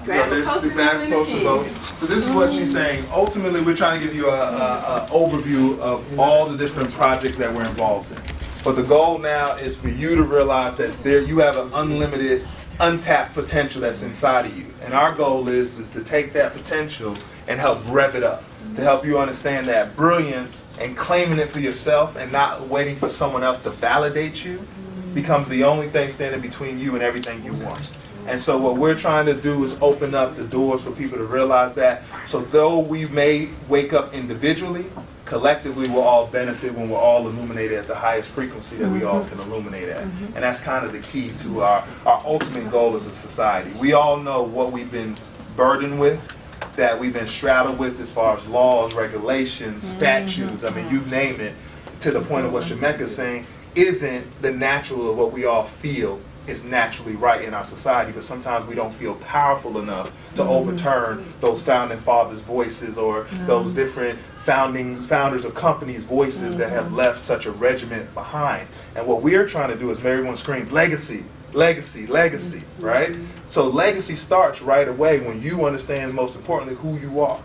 grab a post-it note. So this is what she's saying. Ultimately, we're trying to give you a overview of all the different projects that we're involved in. But the goal now is for you to realize that you have an unlimited, untapped potential that's inside of you. And our goal is to take that potential and help rev it up, to help you understand that brilliance and claiming it for yourself and not waiting for someone else to validate you becomes the only thing standing between you and everything you want. And so what we're trying to do is open up the doors for people to realize that. So though we may wake up individually, collectively we'll all benefit when we're all illuminated at the highest frequency that we all can illuminate at. And that's kind of the key to our ultimate goal as a society. We all know what we've been burdened with, that we've been straddled with as far as laws, regulations, statutes, I mean, you name it, to the point of what Shemeka's saying, isn't the natural of what we all feel is naturally right in our society, but sometimes we don't feel powerful enough to overturn those founding fathers' voices or those different founders of companies' voices that have left such a regiment behind. And what we're trying to do is make everyone scream, legacy, legacy, legacy, right? So legacy starts right away when you understand, most importantly, who you are.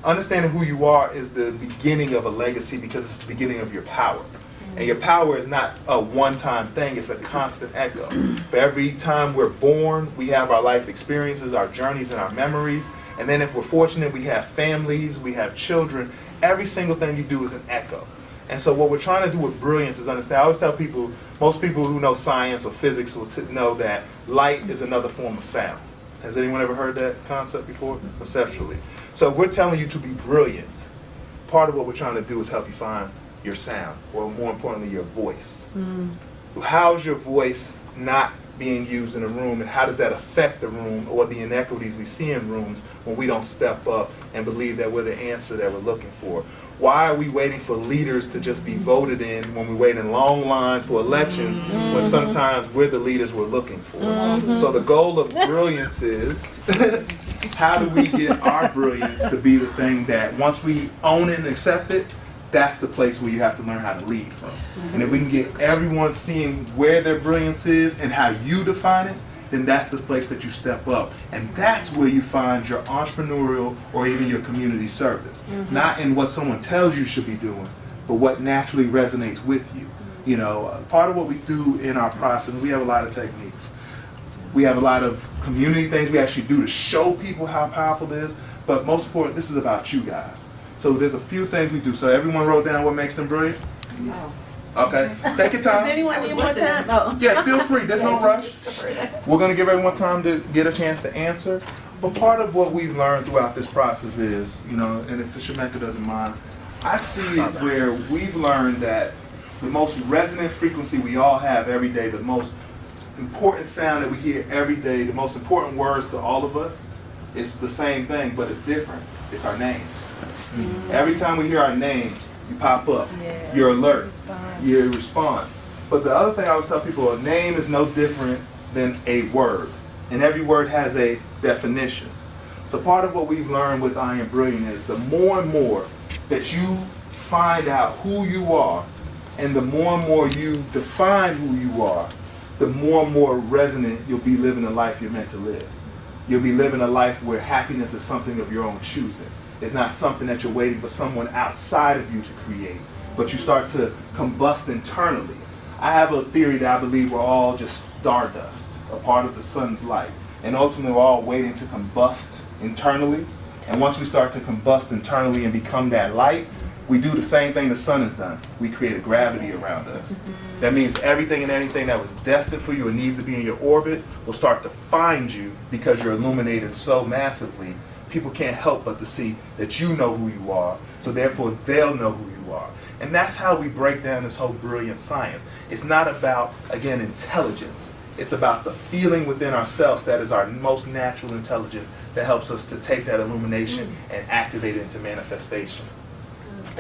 Understanding who you are is the beginning of a legacy because it's the beginning of your power. And your power is not a one-time thing, it's a constant echo. For every time we're born, we have our life experiences, our journeys, and our memories. And then if we're fortunate, we have families, we have children. Every single thing you do is an echo. And so what we're trying to do with brilliance is understand. I always tell people, most people who know science or physics will know that light is another form of sound. Has anyone ever heard that concept before? Conceptually. So if we're telling you to be brilliant, part of what we're trying to do is help you find your sound, or more importantly, your voice. How's your voice not being used in a room, and how does that affect the room or the inequities we see in rooms when we don't step up and believe that we're the answer that we're looking for? Why are we waiting for leaders to just be voted in when we wait in long lines for elections when sometimes we're the leaders we're looking for? So the goal of brilliance is how do we get our brilliance to be the thing that once we own it and accept it, that's the place where you have to learn how to lead from. And if we can get everyone seeing where their brilliance is and how you define it, then that's the place that you step up. And that's where you find your entrepreneurial or even your community service. Not in what someone tells you should be doing, but what naturally resonates with you. You know, part of what we do in our process, we have a lot of techniques. We have a lot of community things we actually do to show people how powerful it is. But most important, this is about you guys. So there's a few things we do. So everyone wrote down what makes them brilliant? Yes. Okay. Take your time. Does anyone need more time? Oh. Yeah, feel free. There's no rush. We're going to give everyone time to get a chance to answer. But part of what we've learned throughout this process is, you know, and if Shemeka doesn't mind, I see it where we've learned that the most resonant frequency we all have every day, the most important sound that we hear every day, the most important words to all of us, it's the same thing, but it's different. It's our names. Every time we hear our names, you pop up, you're alert, you respond. But the other thing I always tell people, a name is no different than a word. And every word has a definition. So part of what we've learned with I Am Brilliant is the more and more that you find out who you are, and the more and more you define who you are, the more and more resonant you'll be living the life you're meant to live. You'll be living a life where happiness is something of your own choosing. It's not something that you're waiting for someone outside of you to create, but you start to combust internally. I have a theory that I believe we're all just stardust, a part of the sun's light. And ultimately we're all waiting to combust internally. And once we start to combust internally and become that light, we do the same thing the sun has done. We create a gravity around us. That means everything and anything that was destined for you and needs to be in your orbit will start to find you because you're illuminated so massively. People can't help but to see that you know who you are, so therefore they'll know who you are. And that's how we break down this whole brilliant science. It's not about, again, intelligence. It's about the feeling within ourselves that is our most natural intelligence that helps us to take that illumination and activate it into manifestation.